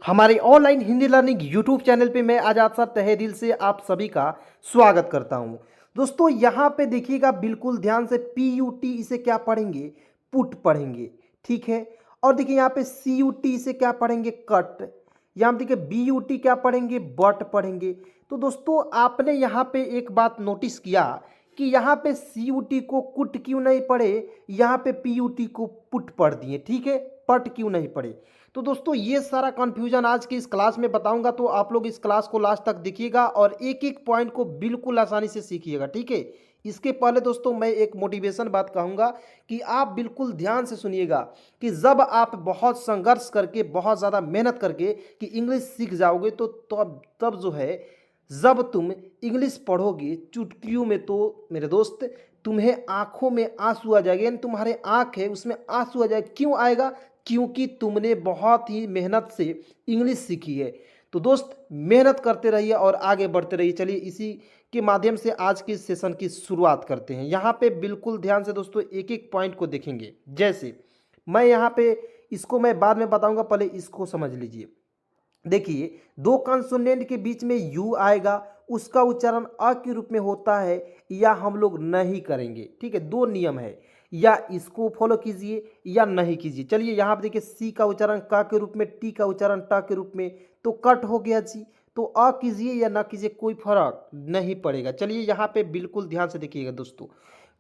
हमारे online Hindi learning YouTube channel पे मैं आजाद सर तहे दिल से आप सभी का स्वागत करता हूं। दोस्तों यहाँ पे देखिएगा बिल्कुल ध्यान से PUT इसे क्या पढ़ेंगे, पुट पढ़ेंगे, ठीक है। और देखिए यहाँ पे CUT इसे क्या पढ़ेंगे, कट। यहाँ पे देखिए BUT क्या पढ़ेंगे, बट पढ़ेंगे। तो दोस्तों आपने यहाँ पे एक बात नोटिस किया कि यहाँ पे CUT को कुट क्यों नहीं पढ़े, यहाँ पे PUT को पुट पढ़ दिए, ठीक है, पट क्यों नहीं पढ़े। तो दोस्तों ये सारा कन्फ्यूजन आज की इस क्लास में बताऊंगा, तो आप लोग इस क्लास को लास्ट तक देखिएगा और एक एक पॉइंट को बिल्कुल आसानी से सीखिएगा, ठीक है। इसके पहले दोस्तों मैं एक मोटिवेशन बात कहूंगा कि आप बिल्कुल ध्यान से सुनिएगा कि जब आप बहुत संघर्ष करके, बहुत ज़्यादा मेहनत करके कि इंग्लिश सीख जाओगे तो तब जो है, जब तुम इंग्लिश पढ़ोगे चुटकियों में, तो मेरे दोस्त तुम्हें आंखों में आंसू आ जाएगा, यानी तुम्हारे आंख है उसमें आंसू आ जाएगा। क्यों आएगा? क्योंकि तुमने बहुत ही मेहनत से इंग्लिश सीखी है। तो दोस्त मेहनत करते रहिए और आगे बढ़ते रहिए। चलिए इसी के माध्यम से आज के सेशन की शुरुआत करते हैं। यहाँ पे बिल्कुल ध्यान से दोस्तों एक एक पॉइंट को देखेंगे। जैसे मैं यहाँ पे इसको मैं बाद में बताऊंगा, पहले इसको समझ लीजिए। देखिए दो कंसोनेंट के बीच में यू आएगा, उसका उच्चारण अ के रूप में होता है या हम लोग नहीं करेंगे, ठीक है। दो नियम है, या इसको फॉलो कीजिए या नहीं कीजिए। चलिए यहाँ पे देखिए सी का उच्चारण क के रूप में, टी का उच्चारण ट के रूप में, तो कट हो गया जी। तो अ कीजिए या ना कीजिए कोई फर्क नहीं पड़ेगा। चलिए यहाँ पे बिल्कुल ध्यान से देखिएगा दोस्तों।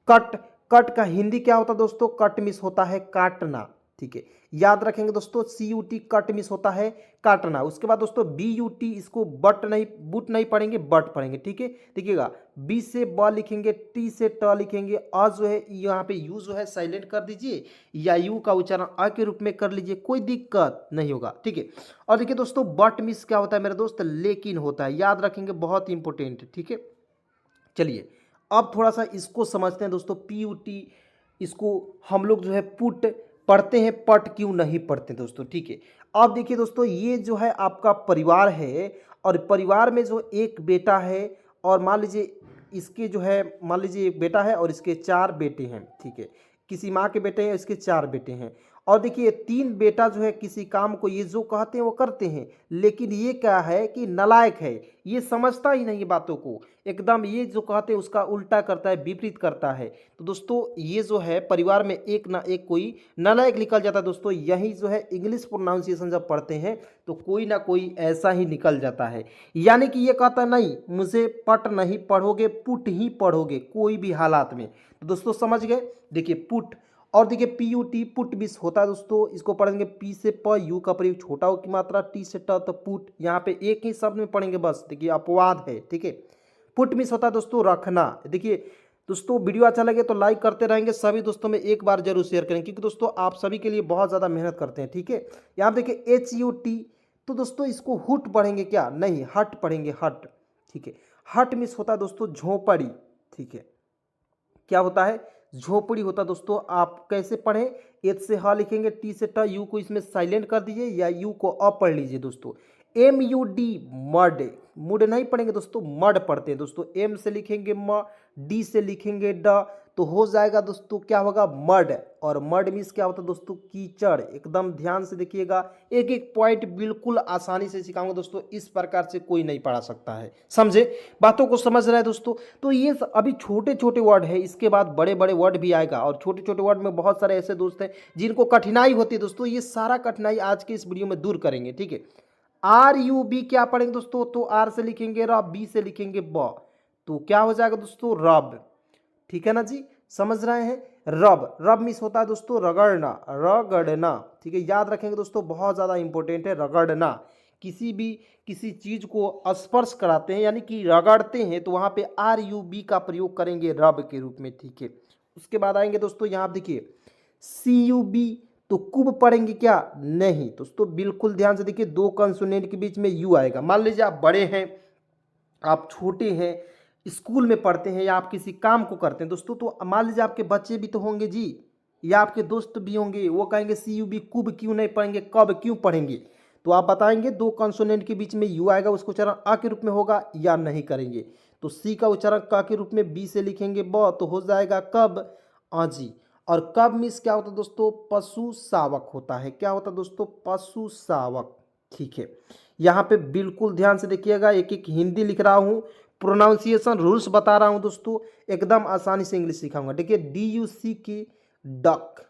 कट, कट का हिंदी क्या होता है दोस्तों? कट मिस होता है काटना, ठीक है। याद रखेंगे दोस्तों, CUT कट मिस होता है काटना। उसके बाद दोस्तों BUT, इसको बट नहीं, बुट नहीं पढ़ेंगे, बट पढ़ेंगे, ठीक है। देखिएगा बी से ब लिखेंगे, टी से ट लिखेंगे, अ जो है यहाँ पे यू जो है साइलेंट कर दीजिए या यू का उच्चारण अ के रूप में कर लीजिए, कोई दिक्कत नहीं होगा, ठीक है। और देखिए दोस्तों बट मिस क्या होता है मेरे दोस्त? लेकिन होता है, याद रखेंगे, बहुत इंपॉर्टेंट है, ठीक है। चलिए अब थोड़ा सा इसको समझते हैं दोस्तों। PUT इसको हम लोग जो है पुट पढ़ते हैं, पट क्यों नहीं पढ़ते दोस्तों, ठीक है। अब देखिए दोस्तों ये जो है आपका परिवार है, और परिवार में जो एक बेटा है, और मान लीजिए इसके जो है, मान लीजिए एक बेटा है और इसके 4 बेटे हैं, ठीक है। किसी माँ के बेटे हैं, इसके 4 बेटे हैं। और देखिए 3 बेटा जो है किसी काम को ये जो कहते हैं वो करते हैं, लेकिन ये क्या है कि नालायक है, ये समझता ही नहीं बातों को, एकदम ये जो कहते हैं उसका उल्टा करता है, विपरीत करता है। तो दोस्तों ये जो है परिवार में एक ना एक कोई नालायक निकल जाता है दोस्तों। यही जो है इंग्लिश प्रोनाउंसिएशन जब पढ़ते हैं तो कोई ना कोई ऐसा ही निकल जाता है, यानी कि ये कहता नहीं मुझे पट नहीं पढ़ोगे, पुट ही पढ़ोगे कोई भी हालात में। तो दोस्तों समझ गए। देखिए पुट, और देखिए PUT पुट मिस होता है दोस्तों, इसको पढ़ेंगे पी से प, यू का प्रयोग छोटा हो की मात्रा, टी से ट, तो पुट। यहाँ पे एक ही शब्द में पढ़ेंगे बस, देखिए अपवाद है, ठीक है। पुट मिस होता है दोस्तों रखना। देखिए दोस्तों वीडियो अच्छा लगे तो लाइक करते रहेंगे, सभी दोस्तों में एक बार जरूर शेयर करें, क्योंकि दोस्तों आप सभी के लिए बहुत ज़्यादा मेहनत करते हैं, ठीक है। यहाँ देखिए HUT, तो दोस्तों इसको हुट पढ़ेंगे क्या? नहीं, हट पढ़ेंगे, हट, ठीक है। हट मिस होता है दोस्तों झोपड़ी, ठीक है। क्या होता है? झोपड़ी होता है दोस्तों। आप कैसे पढ़ें? एच से ह लिखेंगे, टी से ट, यू को इसमें साइलेंट कर दीजिए या यू को अ पढ़ लीजिए दोस्तों। MUD मड, मुड नहीं पढ़ेंगे दोस्तों, मड पढ़ते हैं दोस्तों। एम से लिखेंगे म, डी से लिखेंगे ड, तो हो जाएगा दोस्तों क्या होगा? मड। और मड मीन्स क्या होता है दोस्तों? कीचड़। एकदम ध्यान से देखिएगा, एक एक पॉइंट बिल्कुल आसानी से सिखाऊंगा दोस्तों, इस प्रकार से कोई नहीं पढ़ा सकता है, समझे? बातों को समझ रहे हैं दोस्तों? तो ये अभी छोटे छोटे वर्ड है, इसके बाद बड़े बड़े वर्ड भी आएगा, और छोटे छोटे वर्ड में बहुत सारे ऐसे दोस्त हैं जिनको कठिनाई होती है दोस्तों। ये सारा कठिनाई आज के इस वीडियो में दूर करेंगे, ठीक है। RUB क्या पढ़ेंगे दोस्तों? तो आर से लिखेंगे र, बी से लिखेंगे ब, तो क्या हो जाएगा दोस्तों? रब, ठीक है ना जी, समझ रहे हैं? रब, रब मिस होता है दोस्तों रगड़ना, रगड़ना, ठीक है। याद रखेंगे दोस्तों, बहुत ज़्यादा इंपॉर्टेंट है रगड़ना। किसी चीज़ को स्पर्श कराते हैं यानी कि रगड़ते हैं, तो वहाँ पे RUB का प्रयोग करेंगे रब के रूप में, ठीक है। उसके बाद आएंगे दोस्तों यहाँ देखिए CUB, तो कुब पढ़ेंगे क्या? नहीं दोस्तों, बिल्कुल ध्यान से देखिए, दो कंसोनेंट के बीच में यू आएगा। मान लीजिए आप बड़े हैं, आप छोटे हैं, स्कूल में पढ़ते हैं या आप किसी काम को करते हैं दोस्तों, तो मान लीजिए आपके बच्चे भी तो होंगे जी, या आपके दोस्त भी होंगे, वो कहेंगे CUB कुब क्यों नहीं पढ़ेंगे, कब क्यों पढ़ेंगे? तो आप बताएंगे दो कंसोनेंट के बीच में यू आएगा, उसका उच्चारण अ के रूप में होगा या नहीं करेंगे। तो सी का उच्चारण क के रूप में, बी से लिखेंगे ब, तो हो जाएगा कब, जी। और कब मीन्स क्या होता है दोस्तों? पशु शावक होता है। क्या होता है दोस्तों? पशु शावक, ठीक है, यहाँ पे बिल्कुल ध्यान से देखिएगा, एक एक हिंदी लिख रहा हूँ, प्रोनाउंसिएशन रूल्स बता रहा हूँ दोस्तों, एकदम आसानी से इंग्लिश सिखाऊंगा। देखिए DUCK डक,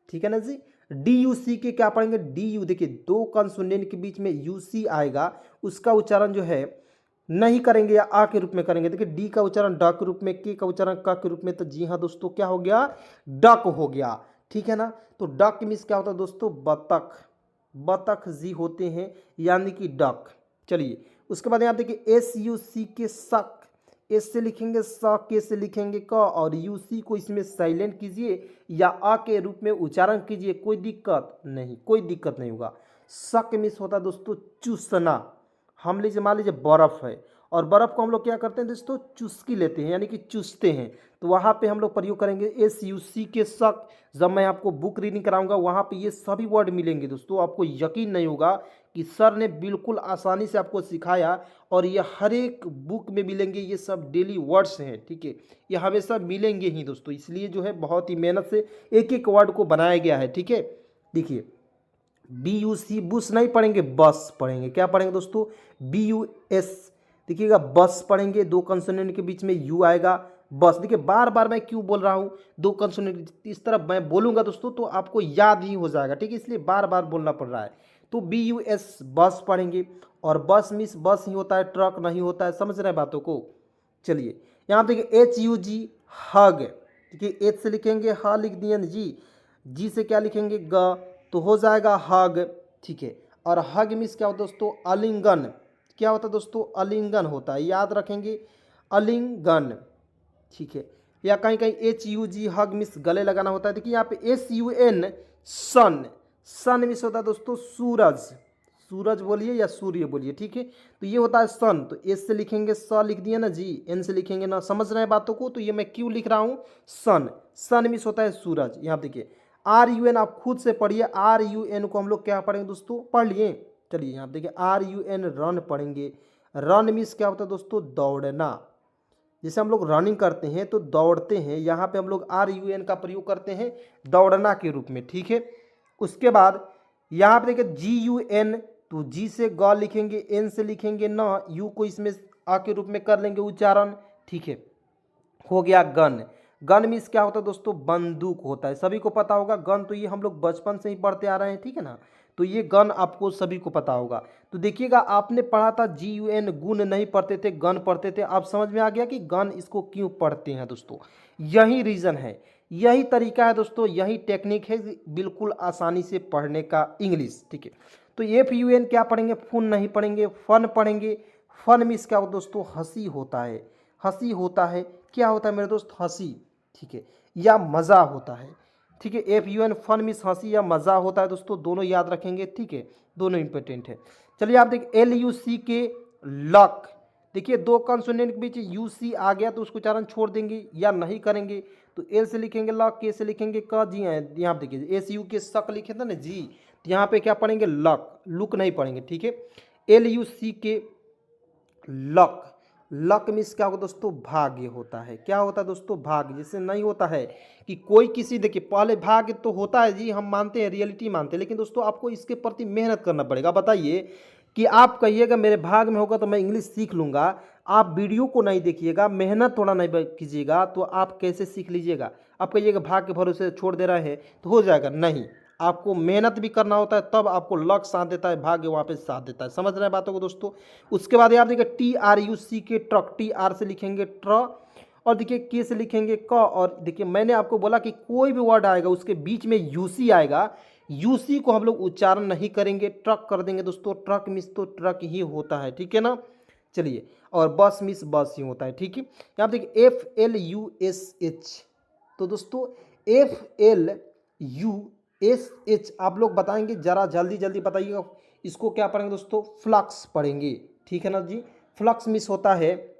ठीक है ना जी। DUCK क्या पढ़ेंगे, DU, देखिए दो कंसोनेंट के बीच में UC आएगा, उसका उच्चारण जो है नहीं करेंगे या आ के रूप में करेंगे। देखिए डी का उच्चारण ड के रूप में, के का उच्चारण क के रूप में, तो जी हाँ दोस्तों क्या हो गया, डक हो गया, ठीक है ना। तो डक मीन्स क्या होता है दोस्तों, बतख, बतख जी होते हैं, यानी कि डक। चलिए उसके बाद यहाँ देखिए SUCK शक, एस से लिखेंगे स, के से लिखेंगे क, और UC को इसमें साइलेंट कीजिए या आ के रूप में उच्चारण कीजिए, कोई दिक्कत नहीं, कोई दिक्कत नहीं होगा। शक मीन्स होता है दोस्तों चूसना। हम लीजिए मान लीजिए बर्फ़ है, और बर्फ़ को हम लोग क्या करते हैं दोस्तों, चुस्की लेते हैं, यानी कि चूसते हैं, तो वहाँ पे हम लोग प्रयोग करेंगे SUCK शक। जब मैं आपको बुक रीडिंग कराऊंगा वहाँ पे ये सभी वर्ड मिलेंगे दोस्तों, आपको यकीन नहीं होगा कि सर ने बिल्कुल आसानी से आपको सिखाया, और ये हर एक बुक में मिलेंगे, ये सब डेली वर्ड्स हैं, ठीक है, ये हमेशा मिलेंगे ही दोस्तों, इसलिए जो है बहुत ही मेहनत से एक एक वर्ड को बनाया गया है, ठीक है। देखिए BUC, बुश नहीं पढ़ेंगे, बस पढ़ेंगे। क्या पढ़ेंगे दोस्तों, BUS, देखिएगा बस पढ़ेंगे, दो कंसोनेंट के बीच में यू आएगा, बस। देखिए बार बार मैं क्यों बोल रहा हूँ, दो कंसोनेंट इस तरह मैं बोलूँगा दोस्तों तो आपको याद ही हो जाएगा, ठीक है, इसलिए बार बार बोलना पड़ रहा है। तो BUS बस पढ़ेंगे, और बस मीन्स बस ही होता है, ट्रक नहीं होता है, समझ रहे हैं बातों को। चलिए यहाँ पे देखिए HUG हग, देखिए H से लिखेंगे ह लिख दिए, जी से क्या लिखेंगे ग, तो हो जाएगा हग, ठीक है। और हग मीन्स क्या होता है दोस्तों, आलिंगन। क्या होता है दोस्तों, आलिंगन होता है, याद रखेंगे, आलिंगन, ठीक है। या कहीं कहीं HUG हग मीन्स गले लगाना होता है। देखिए यहाँ पे SUN सन, सन मीन्स होता है दोस्तों सूरज, सूरज बोलिए या सूर्य बोलिए, ठीक है, तो ये होता है सन। तो एस से लिखेंगे स लिख दिए ना जी, एन से लिखेंगे ना, समझ रहे हैं बातों को, तो ये मैं क्यों लिख रहा हूँ, सन, सन मीन्स होता है सूरज। यहाँ देखिए RUN, आप खुद से पढ़िए, RUN को हम लोग क्या पढ़ेंगे दोस्तों, पढ़ लिए। चलिए यहाँ देखिए RUN रन पढ़ेंगे, रन मीन्स क्या होता है दोस्तों, दौड़ना। जैसे हम लोग रनिंग करते हैं तो दौड़ते हैं, यहाँ पे हम लोग RUN का प्रयोग करते हैं दौड़ना के रूप में, ठीक है। उसके बाद यहाँ पे देखिए GUN, तो जी से ग लिखेंगे, एन से लिखेंगे न, यू को इसमें आ के रूप में कर लेंगे उच्चारण, ठीक है, हो गया गन। गन मीन्स क्या होता है दोस्तों, बंदूक होता है, सभी को पता होगा गन, तो ये हम लोग बचपन से ही पढ़ते आ रहे हैं, ठीक है ना, तो ये गन आपको सभी को पता होगा। तो देखिएगा आपने पढ़ा था GUN, गुण नहीं पढ़ते थे, गन पढ़ते थे, आप समझ में आ गया कि गन इसको क्यों पढ़ते हैं दोस्तों, यही रीज़न है, यही तरीका है दोस्तों, यही टेक्निक है बिल्कुल आसानी से पढ़ने का इंग्लिश, ठीक है। तो FUN क्या पढ़ेंगे, फुन नहीं पढ़ेंगे, फन पढ़ेंगे। फन मीन्स क्या हो दोस्तों, हंसी होता है, हंसी होता है, क्या होता है मेरे दोस्त, हंसी, ठीक है, या मज़ा होता है, ठीक है। FUN फन मीन्स हंसी या मज़ा होता है दोस्तों, दोनों याद रखेंगे, ठीक है, दोनों इंपॉर्टेंट है। चलिए आप देखिए LUCK लक, देखिए दो कंसोनेंट के बीच UC आ गया तो उसको उच्चारण छोड़ देंगे या नहीं करेंगे, तो L से लिखेंगे लक, K से लिखेंगे क, जी हाँ यहाँ पे देखिए SUK शक लिखे थे ना जी, तो यहाँ पे क्या पढ़ेंगे, लक, लुक नहीं पढ़ेंगे, ठीक है। LUCK लक, लक मीन्स क्या होगा दोस्तों, भाग्य होता है। क्या होता है दोस्तों, भाग्य। जैसे नहीं होता है कि कोई किसी, देखिए पहले भाग्य तो होता है जी, हम मानते हैं, रियलिटी मानते हैं, लेकिन दोस्तों आपको इसके प्रति मेहनत करना पड़ेगा। बताइए कि आप कहिएगा मेरे भाग में होगा तो मैं इंग्लिश सीख लूँगा, आप वीडियो को नहीं देखिएगा, मेहनत थोड़ा नहीं कीजिएगा, तो आप कैसे सीख लीजिएगा। आप कहिएगा भाग के भरोसे छोड़ दे रहे हैं तो हो जाएगा, नहीं, आपको मेहनत भी करना होता है, तब आपको लक साथ देता है, भाग्य वहाँ पे साथ देता है, समझ रहे हैं बातों को दोस्तों। उसके बाद आप देखिए TRUCK ट्रक, TR से लिखेंगे ट्र, और देखिए के से लिखेंगे क, और देखिए मैंने आपको बोला कि कोई भी वर्ड आएगा उसके बीच में UC आएगा, UC को हम लोग उच्चारण नहीं करेंगे, ट्रक कर देंगे दोस्तों, ट्रक मिस तो ट्रक ही होता है, ठीक है ना। चलिए, और बस मिस बस ही होता है, ठीक है। यहाँ देखिए FLUSH, तो दोस्तों FLUSH आप लोग बताएंगे, जरा जल्दी जल्दी बताइएगा, इसको क्या पढ़ेंगे दोस्तों, फ्लक्स पढ़ेंगे, ठीक है ना जी। फ्लक्स मिस होता है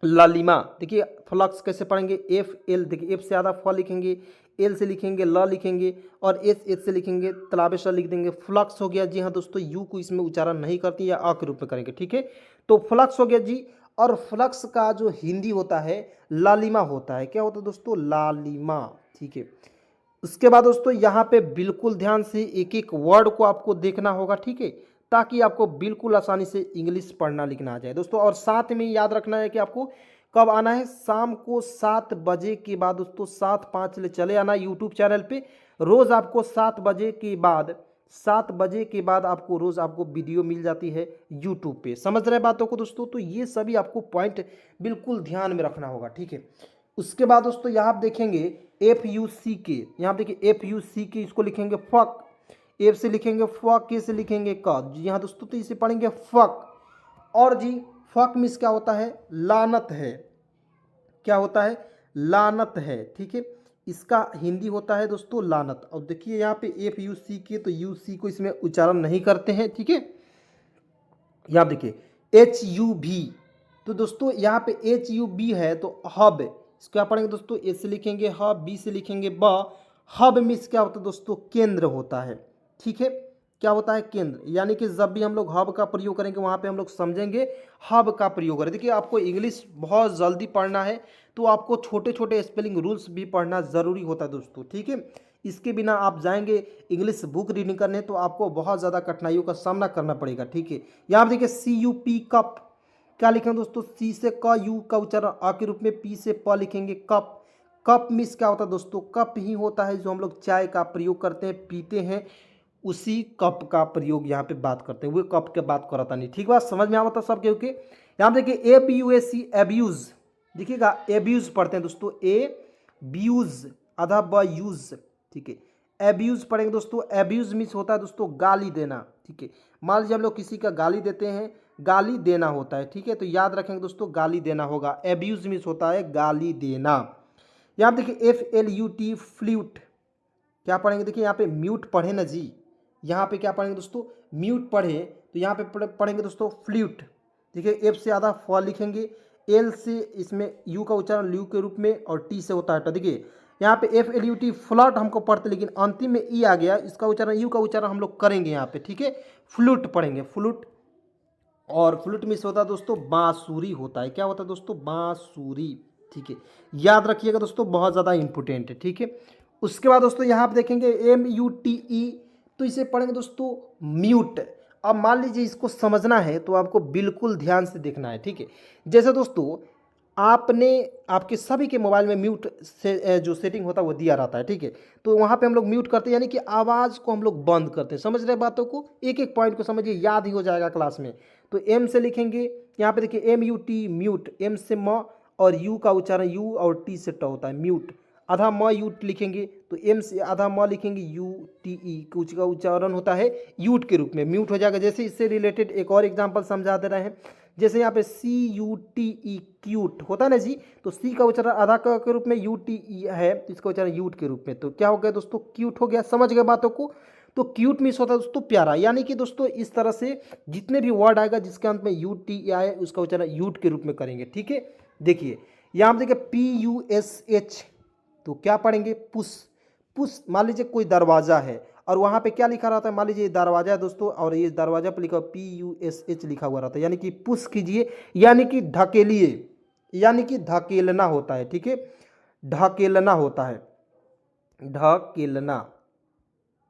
लालिमा, देखिए फ्लक्स कैसे पढ़ेंगे, FL, देखिए F से ज़्यादा फ लिखेंगे, L से लिखेंगे ल लिखेंगे, और एच से लिखेंगे तलाबेशा लिख देंगे, फ्लक्स हो गया। जी हाँ दोस्तों, यू को इसमें उच्चारण नहीं करती या अ के रूप में करेंगे, ठीक है, तो फ्लक्स हो गया जी। और फ्लक्स का जो हिंदी होता है लालिमा होता है, क्या होता है दोस्तों, लालिमा, ठीक है। उसके बाद दोस्तों यहाँ पे बिल्कुल ध्यान से एक एक वर्ड को आपको देखना होगा, ठीक है, ताकि आपको बिल्कुल आसानी से इंग्लिश पढ़ना लिखना आ जाए दोस्तों। और साथ में याद रखना है कि आपको कब आना है, शाम को 7 बजे के बाद दोस्तों, 7:05 ले चले आना यूट्यूब चैनल पे। रोज़ आपको 7 बजे के बाद आपको रोज़ आपको वीडियो मिल जाती है यूट्यूब पे। समझ रहे बातों को दोस्तों? तो ये सभी आपको पॉइंट बिल्कुल ध्यान में रखना होगा, ठीक है। उसके बाद दोस्तों यहाँ आप देखेंगे FUCK, यहाँ देखिए FUCK, इसको लिखेंगे फक, एफ से लिखेंगे फक, के से लिखेंगे क। जी हाँ दोस्तों, तो इसे पढ़ेंगे फक। और जी फक मीन्स क्या होता है? लानत है। क्या होता है? लानत है, ठीक है। इसका हिंदी होता है दोस्तों लानत। और देखिए यहाँ पे FUCK, तो UC को इसमें उच्चारण नहीं करते हैं, ठीक है। यहाँ देखिए HUB, तो दोस्तों यहाँ पे HUB है तो हब, इसको क्या पढ़ेंगे दोस्तों? ए से लिखेंगे ह, बी से लिखेंगे ब। हब मीन्स क्या होता है दोस्तों? केंद्र होता है, ठीक है। क्या होता है? केंद्र। यानी कि जब भी हम लोग हब का प्रयोग करेंगे वहाँ पे हम लोग समझेंगे हब का प्रयोग करें। देखिए आपको इंग्लिश बहुत जल्दी पढ़ना है तो आपको छोटे छोटे स्पेलिंग रूल्स भी पढ़ना ज़रूरी होता है दोस्तों, ठीक है। इसके बिना आप जाएंगे इंग्लिश बुक रीडिंग करने तो आपको बहुत ज़्यादा कठिनाइयों का सामना करना पड़ेगा, ठीक है। यहाँ देखिए CUP कप, क्या लिखेंगे दोस्तों? सी से क, यू का उच्चारण आ के रूप में, पी से प लिखेंगे कप। कप मीन्स क्या होता है दोस्तों? कप ही होता है जो हम लोग चाय का प्रयोग करते हैं, पीते हैं, उसी कप का प्रयोग यहाँ पे बात करते हैं। वो कप के बात कराता नहीं, ठीक बात समझ में आवता सब? क्योंकि यहाँ देखिए ABUSE एब्यूज, देखिएगा एब्यूज पढ़ते हैं दोस्तों, एब्यूज आधा ब यूज, ठीक है। एब्यूज पढ़ेंगे दोस्तों। एब्यूज मीन्स होता है दोस्तों गाली देना, ठीक है। मान लीजिए हम लोग किसी का गाली देते हैं, गाली देना होता है, ठीक है। तो याद रखेंगे दोस्तों गाली देना होगा। एब्यूज मीन्स होता है गाली देना। यहाँ देखिए FLUT फ्लूट, क्या पढ़ेंगे? देखिए यहाँ पे म्यूट पढ़े ना जी, यहाँ पे क्या पढ़ेंगे दोस्तों? म्यूट पढ़े, तो यहाँ पे पढ़ेंगे दोस्तों फ्लूट। देखिए F से आधा फ लिखेंगे, L से इसमें U का उच्चारण ल्यू के रूप में, और T से होता है। तो देखिए यहाँ पे FLUT फ्लट हमको पढ़ते, लेकिन अंतिम में ई आ गया, इसका उच्चारण यू का उच्चारण हम लोग करेंगे यहाँ पे, ठीक है। फ्लूट पढ़ेंगे, फ्लूट। और फ्लूट मिस होता है दोस्तों बांसुरी होता है। क्या होता है दोस्तों? बांसुरी, ठीक है। याद रखिएगा दोस्तों, बहुत ज़्यादा इंपॉर्टेंट है, ठीक है। उसके बाद दोस्तों यहाँ आप देखेंगे MUTE, तो इसे पढ़ेंगे दोस्तों म्यूट। अब मान लीजिए इसको समझना है तो आपको बिल्कुल ध्यान से देखना है, ठीक है। जैसे दोस्तों आपने आपके सभी के मोबाइल में म्यूट से जो सेटिंग होता है वो दिया रहता है, ठीक है। तो वहाँ पे हम लोग म्यूट करते हैं, यानी कि आवाज़ को हम लोग बंद करते हैं। समझ रहे बातों को? एक एक पॉइंट को समझिए, याद ही हो जाएगा क्लास में। तो M से लिखेंगे, यहाँ पे देखिए MUT म्यूट, M से म, और U का उच्चारण U और T से ट होता है म्यूट। आधा म यूट लिखेंगे तो M से आधा म लिखेंगे UTE, कुछ का उच्चारण होता है यूट के रूप में, म्यूट हो जाएगा। जैसे इससे रिलेटेड एक और एग्जांपल समझा दे रहे हैं। जैसे यहाँ पे CUTE क्यूट होता है ना जी, तो C का उच्चारण आधा के रूप में, UTE है तो इसका उच्चारण यूट के रूप में। तो क्या हो गया दोस्तों? क्यूट हो गया। समझ गए बातों को? तो क्यूट मीन्स होता है दोस्तों प्यारा। यानी कि दोस्तों इस तरह से जितने भी वर्ड आएगा जिसके अंत में UTE आए उसका उच्चारण यूट के रूप में करेंगे, ठीक है। देखिए यहाँ पे देखिए PUSH, तो क्या पढ़ेंगे? पुश। पुश, मान लीजिए कोई दरवाज़ा है और वहाँ पे क्या लिखा रहता है? मान लीजिए दरवाज़ा है दोस्तों, और ये दरवाजा पर लिखा PUSH लिखा हुआ रहता है, यानी कि पुश कीजिए, यानी कि ढकेलिए, यानी कि धकेलना होता है, ठीक है। ढकेलना होता है, ढकेलना,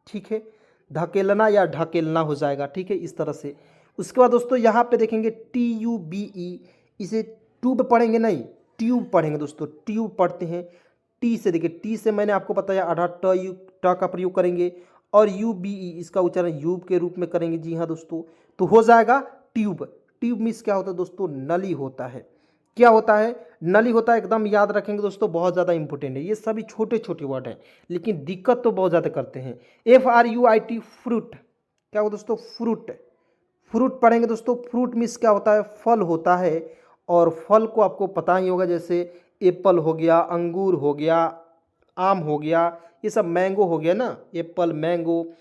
ठीक है। धकेलना या ढकेलना हो जाएगा, ठीक है, इस तरह से। उसके बाद दोस्तों यहाँ पे देखेंगे TUBE, इसे ट्यूब पढ़ेंगे नहीं, ट्यूब पढ़ेंगे दोस्तों, ट्यूब पढ़ते हैं। टी से देखिए, टी से मैंने आपको बताया आधा ट का प्रयोग करेंगे, और UBE इसका उच्चारण यूब के रूप में करेंगे। जी हाँ दोस्तों, तो हो जाएगा ट्यूब। ट्यूब मीन्स क्या होता है दोस्तों? नली होता है। क्या होता है? नली होता है, एकदम याद रखेंगे दोस्तों, बहुत ज़्यादा इंपॉर्टेंट है। ये सभी छोटे छोटे वर्ड हैं लेकिन दिक्कत तो बहुत ज़्यादा करते हैं। FRUIT फ्रूट, क्या होता है दोस्तों? फ्रूट। फ्रूट पढ़ेंगे दोस्तों। फ्रूट मीन्स क्या होता है? फल होता है। और फल को आपको पता ही होगा, जैसे एप्पल हो गया, अंगूर हो गया, आम हो गया, ये सब मैंगो हो गया ना, एप्पल मैंगो,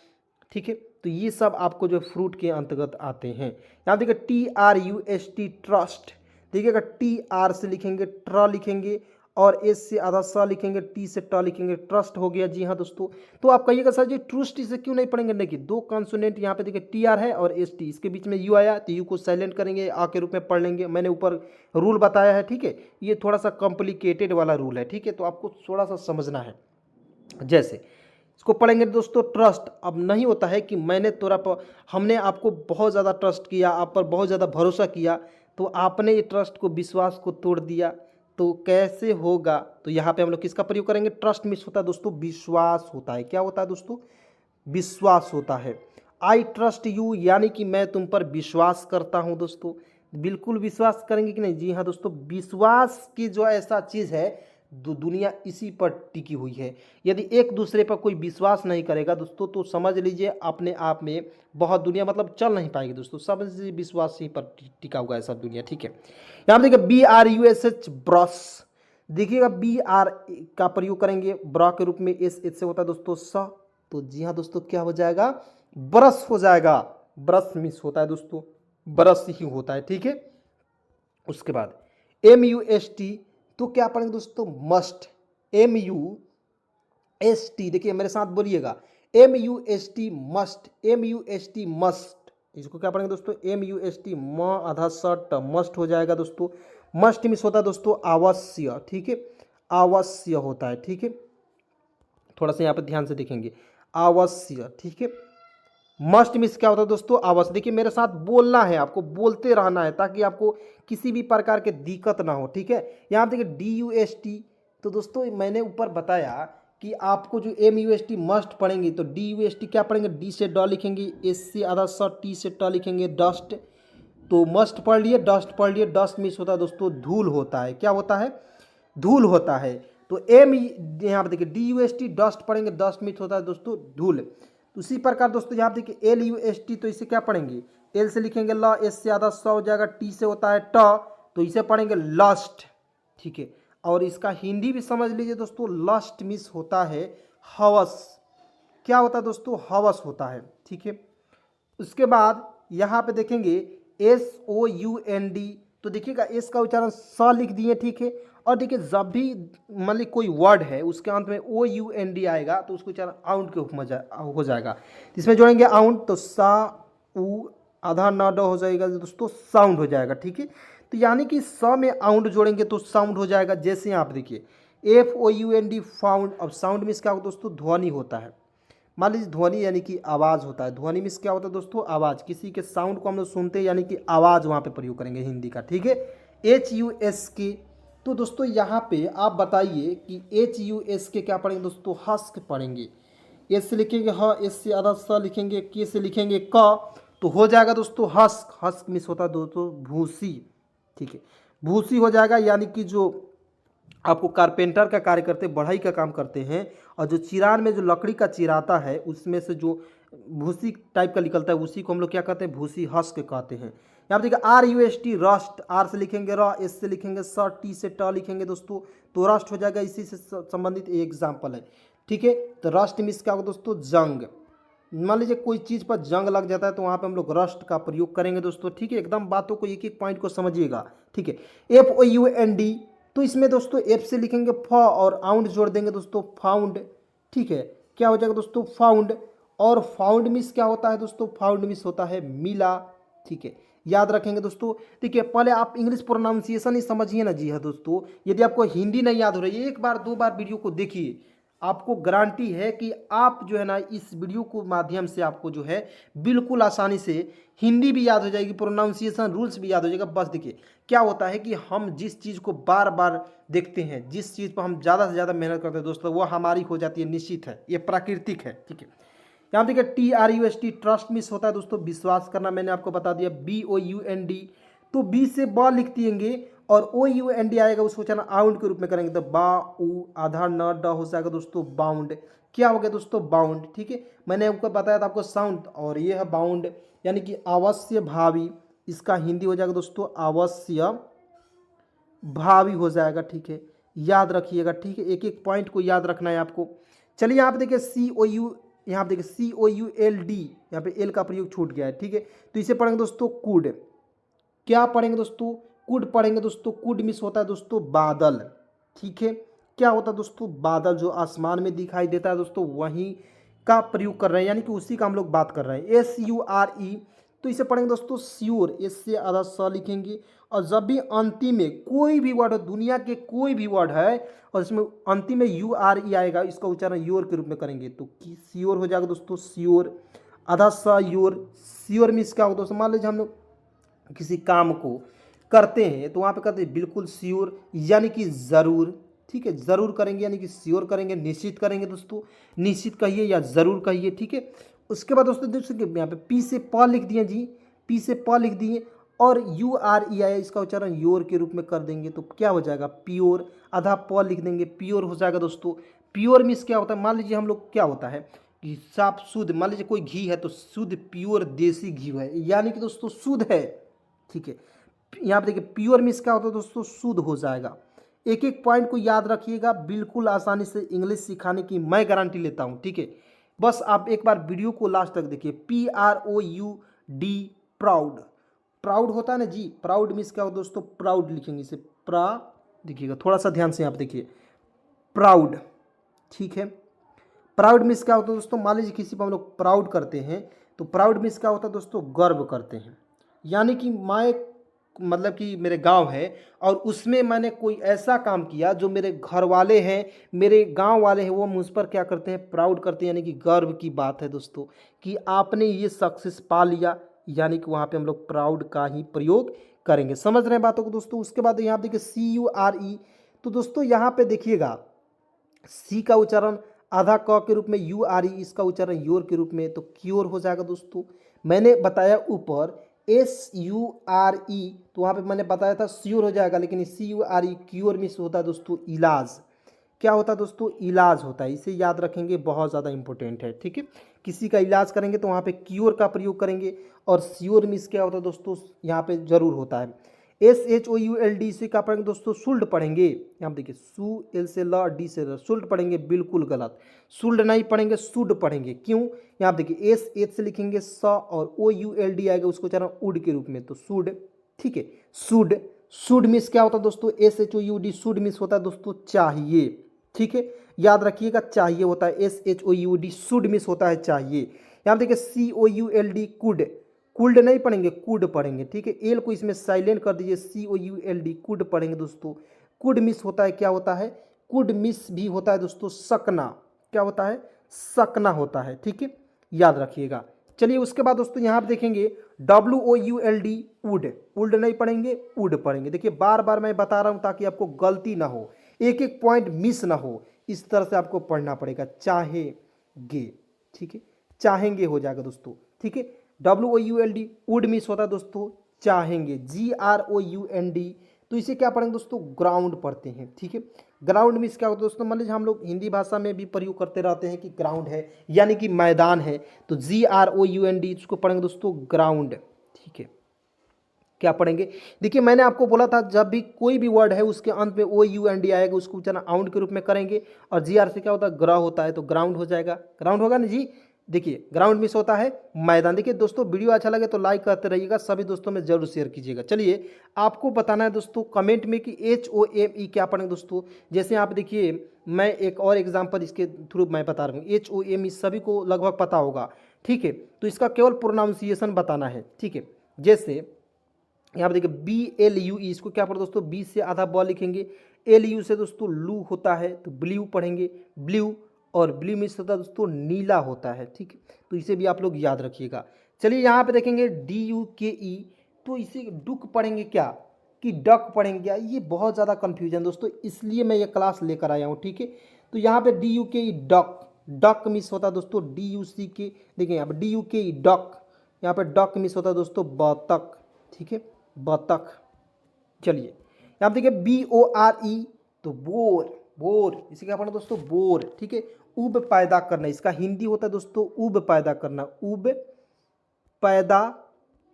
ठीक है। तो ये सब आपको जो फ्रूट के अंतर्गत आते हैं। यहाँ देखिए TRUST ट्रस्ट, देखिएगा TR से लिखेंगे, ट्र लिखेंगे, और S से आधा स लिखेंगे, T से ट लिखेंगे, ट्रस्ट हो गया। जी हाँ दोस्तों, तो आप कहिएगा सर जी ट्रूस्ट इसे क्यों नहीं पढ़ेंगे? नहीं, दो कॉन्सोनेंट यहाँ पे देखिए TR है और ST, इसके बीच में U आया तो U को साइलेंट करेंगे, आ के रूप में पढ़ लेंगे। मैंने ऊपर रूल बताया है, ठीक है। ये थोड़ा सा कॉम्प्लिकेटेड वाला रूल है, ठीक है, तो आपको थोड़ा सा समझना है। जैसे इसको पढ़ेंगे दोस्तों ट्रस्ट। अब नहीं होता है कि हमने आपको बहुत ज़्यादा ट्रस्ट किया, आप पर बहुत ज़्यादा भरोसा किया, तो आपने ये ट्रस्ट को, विश्वास को तोड़ दिया, तो कैसे होगा। तो यहाँ पे हम लोग किसका प्रयोग करेंगे, ट्रस्ट मिस होता है दोस्तों, विश्वास होता है। क्या होता है दोस्तों, विश्वास होता है। आई ट्रस्ट यू यानी कि मैं तुम पर विश्वास करता हूँ दोस्तों। बिल्कुल विश्वास करेंगे कि नहीं, जी हाँ दोस्तों, विश्वास की जो ऐसा चीज़ है दुनिया इसी पर टिकी हुई है। यदि एक दूसरे पर कोई विश्वास नहीं करेगा दोस्तों, तो समझ लीजिए अपने आप में बहुत दुनिया मतलब चल नहीं पाएगी दोस्तों। सब विश्वास ही पर टिका हुआ है सब दुनिया, ठीक है। यहाँ देखिए BRUSH ब्रश, देखिएगा BR का प्रयोग करेंगे ब्रा के रूप में, एस से होता है दोस्तों स, तो जी हाँ दोस्तों क्या हो जाएगा, ब्रश हो जाएगा। ब्रश मिस होता है दोस्तों, ब्रश ही होता है, ठीक है। उसके बाद MUST, तो क्या पढ़ेंगे दोस्तों, मस्ट। MUST, देखिए मेरे साथ बोलिएगा, MUST मस्ट, MUST मस्ट। इसको क्या पढ़ेंगे दोस्तों, MUST म आधा सट मस्ट हो जाएगा दोस्तों। मस्ट मिस होता है दोस्तों आवश्य, ठीक है, आवश्य होता है, ठीक है। थोड़ा सा यहाँ पर ध्यान से देखेंगे, आवश्य, ठीक है। मस्ट मिस क्या होता है दोस्तों, आवश्य। देखिए मेरे साथ बोलना है, आपको बोलते रहना है ताकि आपको किसी भी प्रकार के दिक्कत ना हो, ठीक है। यहाँ देखिए DUST, तो दोस्तों मैंने ऊपर बताया कि आपको जो MUST मस्ट पढ़ेंगे तो DUST क्या पढ़ेंगे, D से ड लिखेंगे, S से आधा स, T से ट लिखेंगे, डस्ट। तो मस्ट पढ़ लिए, डस्ट पढ़ लिए, डस्ट मिस होता है दोस्तों धूल होता है। क्या होता है, धूल होता है। तो यहाँ पर देखिए DUST डस्ट पढ़ेंगे, डस्ट मिस होता है दोस्तों धूल। उसी प्रकार दोस्तों यहाँ देखिए LUST, तो इसे क्या पढ़ेंगे, L से लिखेंगे ल, S से आधा स हो जाएगा, T से होता है ट, तो इसे पढ़ेंगे लस्ट, ठीक है। और इसका हिंदी भी समझ लीजिए दोस्तों, लस्ट मिस होता है हवस। क्या होता है दोस्तों, हवस होता है, ठीक है। उसके बाद यहाँ पे देखेंगे SOUND, तो देखिएगा एस का उच्चारण स लिख दिए, ठीक है। और देखिए जब भी मान ली कोई वर्ड है उसके अंत में OUND आएगा तो उसको उच्चारण आउंड के रूप में हो जाएगा। इसमें जोड़ेंगे आउंड, तो सा उ आधा न ड हो जाएगा दोस्तों, साउंड हो जाएगा, ठीक है। तो यानी कि स में आउंड जोड़ेंगे तो साउंड हो जाएगा। जैसे यहाँ पे देखिए FOUND फाउंड। अब साउंड में क्या होता है दोस्तों, ध्वनि होता है। मान लीजिए ध्वनि यानी कि आवाज़ होता है, ध्वनि में क्या होता है दोस्तों, आवाज़। किसी के साउंड को हम लोग सुनते हैं यानी कि आवाज़ वहाँ पे प्रयोग करेंगे हिंदी का, ठीक है। HUSK, तो दोस्तों यहाँ पे आप बताइए कि HUSK क्या पढ़ेंगे दोस्तों, हस्क पढ़ेंगे। एस से लिखेंगे ह, एस से आधा स लिखेंगे, के से लिखेंगे क, तो हो जाएगा दोस्तों हस्क। हस्क मिस होता है दोस्तों भूसी, ठीक है, भूसी हो जाएगा। यानी कि जो आपको कारपेंटर का कार्य करते, बढ़ाई का काम करते हैं, और जो चिरान में जो लकड़ी का चिराता है उसमें से जो भूसी टाइप का निकलता है उसी को हम लोग क्या कहते हैं, भूसी, हस्क कहते हैं। यहाँ पर देखिए RUST रस्ट, आर से लिखेंगे र, एस से लिखेंगे स, टी से ट लिखेंगे दोस्तों, तो रस्ट हो जाएगा। इसी से संबंधित एक एग्जाम्पल है, ठीक है। तो रस्ट मिस क्या होगा दोस्तों, जंग। मान लीजिए कोई चीज़ पर जंग लग जाता है तो वहाँ पे हम लोग रस्ट का प्रयोग करेंगे दोस्तों, ठीक है। एकदम बातों को एक एक पॉइंट को समझिएगा, ठीक है। FOUND, तो इसमें दोस्तों F से लिखेंगे फ और आउंड जोड़ देंगे दोस्तों, फाउंड, ठीक है। क्या हो जाएगा दोस्तों, फाउंड। और फाउंड मिस क्या होता है दोस्तों, फाउंड मिस होता है मिला, ठीक है। याद रखेंगे दोस्तों। देखिए पहले आप इंग्लिश प्रोनाउंसिएशन ही समझिए ना, जी हाँ दोस्तों। यदि आपको हिंदी नहीं याद हो रही है, एक बार दो बार वीडियो को देखिए, आपको गारंटी है कि आप जो है ना इस वीडियो को माध्यम से आपको जो है बिल्कुल आसानी से हिंदी भी याद हो जाएगी, प्रोनाउंसिएशन रूल्स भी याद हो जाएगा। बस देखिए क्या होता है कि हम जिस चीज़ को बार बार देखते हैं, जिस चीज़ पर हम ज़्यादा से ज़्यादा मेहनत करते हैं दोस्तों, वो हमारी हो जाती है, निश्चित है, ये प्राकृतिक है, ठीक है। यहाँ देखिए TRUST ट्रस्ट मिस होता है दोस्तों, विश्वास करना, मैंने आपको बता दिया। BOUND, तो बी से ब लिख देंगे और OUND आएगा, उसको चना आउंड के रूप में करेंगे, तो बा उ आधा न ड हो जाएगा दोस्तों बाउंड। क्या हो गया दोस्तों, बाउंड, ठीक है। मैंने आपको बताया था आपको साउंड, और ये है बाउंड यानी कि अवश्य भावी। इसका हिंदी हो जाएगा दोस्तों अवश्य भावी हो जाएगा, ठीक है। याद रखिएगा, ठीक है, एक एक पॉइंट को याद रखना है आपको। चलिए यहाँ पे देखिए COU, यहाँ पे देखिए COULD, यहाँ पे एल का प्रयोग छूट गया है, ठीक है। तो इसे पढ़ेंगे दोस्तों कुड। क्या पढ़ेंगे दोस्तों, कुड पढ़ेंगे दोस्तों। कुड मिस होता है दोस्तों बादल, ठीक है। क्या होता है दोस्तों, बादल जो आसमान में दिखाई देता है दोस्तों, वहीं का प्रयोग कर रहे हैं, यानी कि उसी का हम लोग बात कर रहे हैं। SURE, तो इसे पढ़ेंगे दोस्तों श्योर, एस से आधा स लिखेंगे। और जब भी अंतिम में कोई भी वर्ड हो, दुनिया के कोई भी वर्ड है और इसमें अंतिम में यू आर ई आएगा, इसका उच्चारण योर के रूप में करेंगे तो श्योर हो जाएगा दोस्तों, श्योर, आधा स योर। श्योर मीन्स क्या होगा दोस्तों, मान लीजिए हम लोग किसी काम को करते हैं तो वहाँ पे कहते हैं बिल्कुल श्योर, यानी कि ज़रूर, ठीक है, ज़रूर करेंगे यानी कि श्योर करेंगे, निश्चित करेंगे दोस्तों, निश्चित कहिए या ज़रूर कहिए, ठीक है। उसके बाद दोस्तों देख सकते यहाँ पे पी से प लिख दिए जी, पी से प लिख दिए और यू आर ई आया, इसका उच्चारण योर के रूप में कर देंगे तो क्या हो जाएगा, प्योर, आधा प लिख देंगे, प्योर हो जाएगा दोस्तों। प्योर मीन्स क्या होता है, मान लीजिए हम लोग क्या होता है कि साफ शुद्ध, मान लीजिए कोई घी है तो शुद्ध प्योर देसी घी है, यानी कि दोस्तों शुद्ध है, ठीक है। यहाँ पे देखिए प्योर मीन्स क्या होता है दोस्तों, शुद्ध हो जाएगा। एक एक पॉइंट को याद रखिएगा, बिल्कुल आसानी से इंग्लिश सिखाने की मैं गारंटी लेता हूँ, ठीक है। बस आप एक बार वीडियो को लास्ट तक देखिए। PROUD, प्राउड, प्राउड होता है ना जी, प्राउड मीन्स क्या होता है दोस्तों, प्राउड लिखेंगे इसे, प्रा, देखिएगा थोड़ा सा ध्यान से आप देखिए, प्राउड, ठीक है। प्राउड मीन्स क्या होता है दोस्तों, मान लीजिए किसी पर हम लोग प्राउड करते हैं तो प्राउड मीन्स क्या होता है दोस्तों, गर्व करते हैं, यानी कि मैं, मतलब कि मेरे गांव है और उसमें मैंने कोई ऐसा काम किया जो मेरे घर वाले हैं, मेरे गांव वाले हैं, वो मुझ पर क्या करते हैं, प्राउड करते हैं, यानी कि गर्व की बात है दोस्तों कि आपने ये सक्सेस पा लिया, यानी कि वहाँ पे हम लोग प्राउड का ही प्रयोग करेंगे। समझ रहे हैं बातों को दोस्तों। उसके बाद यहाँ पे देखिए CURE, तो दोस्तों यहाँ पे देखिएगा सी का उच्चारण आधा क के रूप में, URE इसका उच्चारण योर के रूप में, तो क्योर हो जाएगा दोस्तों। मैंने बताया ऊपर SURE, तो वहाँ पे मैंने बताया था श्योर हो जाएगा, लेकिन CURE क्योर मीन्स होता है दोस्तों इलाज। क्या होता है दोस्तों, इलाज होता है, इसे याद रखेंगे, बहुत ज़्यादा इंपॉर्टेंट है, ठीक है। किसी का इलाज करेंगे तो वहाँ पे क्योर का प्रयोग करेंगे। और श्योर मीन्स क्या होता है दोस्तों, यहाँ पे जरूर होता है। SHOULD, इसे क्या पढ़ेंगे दोस्तों, शुल्ड पढ़ेंगे। यहाँ देखिए सू, एल से ल, डी से ल, शुल्ड पढ़ेंगे, बिल्कुल गलत, शुल्ड नहीं पढ़ेंगे, शुड पढ़ेंगे। क्यों, यहाँ देखिए SH से लिखेंगे स और OULD आएगा, उसको उच्चारण उड के रूप में, तो शुड, ठीक है, शुड। शुड मीन्स क्या होता है दोस्तों, SHOUD, शुड मीन्स होता है दोस्तों चाहिए, ठीक है, याद रखिएगा, चाहिए होता है SHOUD, शुड मीन्स होता है चाहिए। यहाँ देखिए COULD, कुड, कुल्ड नहीं पढ़ेंगे, कुड पढ़ेंगे, ठीक है, एल को इसमें साइलेंट कर दीजिए, COULD, कुड पढ़ेंगे दोस्तों। कुड मिस होता है, क्या होता है, कुड मिस भी होता है दोस्तों, सकना, क्या होता है, सकना होता है, ठीक है, याद रखिएगा। चलिए उसके बाद दोस्तों यहाँ पे देखेंगे WOULD, वुड, वुड नहीं पढ़ेंगे, वुड पढ़ेंगे। देखिए बार बार मैं बता रहा हूँ ताकि आपको गलती ना हो, एक एक पॉइंट मिस ना हो, इस तरह से आपको पढ़ना पड़ेगा। चाहेंगे, ठीक है, चाहेंगे हो जाएगा दोस्तों, ठीक है। WOULD, वुड मिस होता है दोस्तों चाहेंगे। GROUND, तो इसे क्या पढ़ेंगे दोस्तों, ग्राउंड पढ़ते हैं, ठीक है। ग्राउंड मीन्स क्या होता है दोस्तों, मान लीजिए हम लोग हिंदी भाषा में भी प्रयोग करते रहते हैं कि ग्राउंड है यानी कि मैदान है, तो GROUND इसको पढ़ेंगे दोस्तों ग्राउंड, ठीक है। क्या पढ़ेंगे, देखिए मैंने आपको बोला था जब भी कोई भी वर्ड है उसके अंत में OUND आएगा, उसको उच्चारण आउंड के रूप में करेंगे, और GR से क्या होता है, ग्रह होता है, तो ग्राउंड हो जाएगा, ग्राउंड होगा ना जी। देखिए ग्राउंड मिस होता है मैदान। देखिए दोस्तों वीडियो अच्छा लगे तो लाइक करते रहिएगा, सभी दोस्तों में जरूर शेयर कीजिएगा। चलिए आपको बताना है दोस्तों कमेंट में कि HOME क्या पढ़ेंगे दोस्तों। जैसे आप देखिए मैं एक और एग्जांपल इसके थ्रू मैं बता रहा हूँ, HOME सभी को लगभग पता होगा, ठीक है, तो इसका केवल प्रोनाउंसिएशन बताना है, ठीक है। जैसे यहाँ पर देखिए BLUE, इसको क्या पढ़े दोस्तों, बी से आधा ब लिखेंगे, LU से दोस्तों लू होता है, तो ब्लू पढ़ेंगे, ब्लू, और ब्लू मीन्स होता है दोस्तों नीला होता है, ठीक है, तो इसे भी आप लोग याद रखिएगा। चलिए यहाँ पे देखेंगे DUKE, तो इसे डुक पढ़ेंगे क्या कि डक पढ़ेंगे क्या, ये बहुत ज़्यादा कन्फ्यूजन दोस्तों, इसलिए मैं ये क्लास लेकर आया हूँ, ठीक है। तो यहाँ पे DUKE डक, डक मिस होता है दोस्तों DUCK, देखिए यहाँ पे DUKE डक, यहाँ पे डक मिस होता है दोस्तों बतख, ठीक है, बतख। चलिए यहाँ देखिए BORE, तो बोर, बोर, इसे क्या पढ़ना दोस्तों, बोर, ठीक है। उब पैदा करना, इसका हिंदी होता है दोस्तों उब पैदा करना, उब पैदा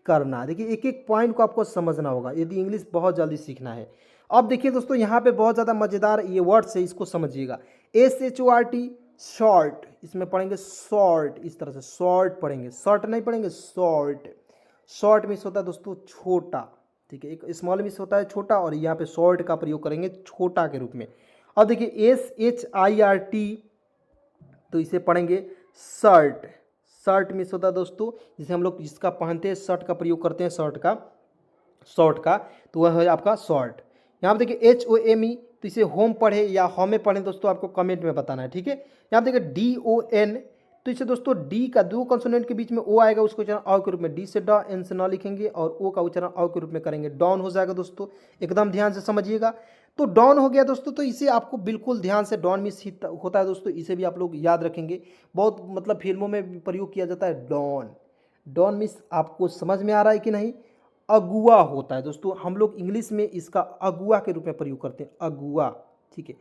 करना। देखिए एक एक पॉइंट को आपको समझना होगा यदि इंग्लिश बहुत जल्दी सीखना है। अब देखिए दोस्तों यहाँ पे बहुत ज़्यादा मज़ेदार ये वर्ड्स है, इसको समझिएगा। SHORT, शॉर्ट, इसमें पढ़ेंगे शॉर्ट, इस तरह से शॉर्ट पढ़ेंगे, शॉर्ट नहीं पढ़ेंगे, शॉर्ट। शॉर्ट मीन्स होता है दोस्तों छोटा, ठीक है, एक स्मॉल मीन्स होता है छोटा, और यहाँ पे शॉर्ट का प्रयोग करेंगे छोटा के रूप में। अब देखिए SHIRT, तो इसे पढ़ेंगे शर्ट, शर्ट मिस होता है दोस्तों, जिसे हम लोग जिसका पहनते हैं शर्ट का प्रयोग करते हैं, शॉर्ट का, तो वह है आपका शॉर्ट। यहाँ पे देखिए HOME, तो इसे होम पढ़े या होमे पढ़े दोस्तों, आपको कमेंट में बताना है, ठीक है। यहाँ पे देखिए DON, तो इसे दोस्तों डी का 2 कंसोनेंट के बीच में ओ आएगा, उसको उच्चारण अ के रूप में डी से ड, एन से न लिखेंगे और ओ का उच्चारण अ के रूप में करेंगे, डॉन हो जाएगा दोस्तों, एकदम ध्यान से समझिएगा। तो डॉन हो गया दोस्तों, तो इसे आपको बिल्कुल ध्यान से, डॉन मिस होता है दोस्तों, इसे भी आप लोग याद रखेंगे, बहुत मतलब फिल्मों में भी प्रयोग किया जाता है डॉन। डॉन मिस आपको समझ में आ रहा है कि नहीं? अगुआ होता है दोस्तों, हम लोग इंग्लिश में इसका अगुआ के रूप में प्रयोग करते हैं, अगुआ, ठीक है।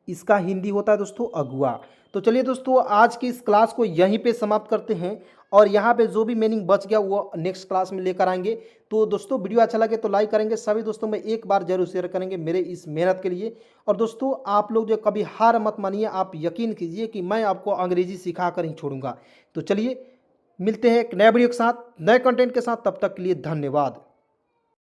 इसका हिंदी होता है दोस्तों अगुआ। तो चलिए दोस्तों, आज की इस क्लास को यहीं पे समाप्त करते हैं, और यहाँ पे जो भी मीनिंग बच गया वो नेक्स्ट क्लास में लेकर आएंगे। तो दोस्तों वीडियो अच्छा लगे तो लाइक करेंगे, सभी दोस्तों में एक बार जरूर शेयर करेंगे मेरे इस मेहनत के लिए। और दोस्तों आप लोग जो कभी हार मत मानिए, आप यकीन कीजिए कि मैं आपको अंग्रेजी सिखा कर ही छोड़ूंगा। तो चलिए मिलते हैं एक नए वीडियो के साथ, नए कंटेंट के साथ, तब तक के लिए धन्यवाद।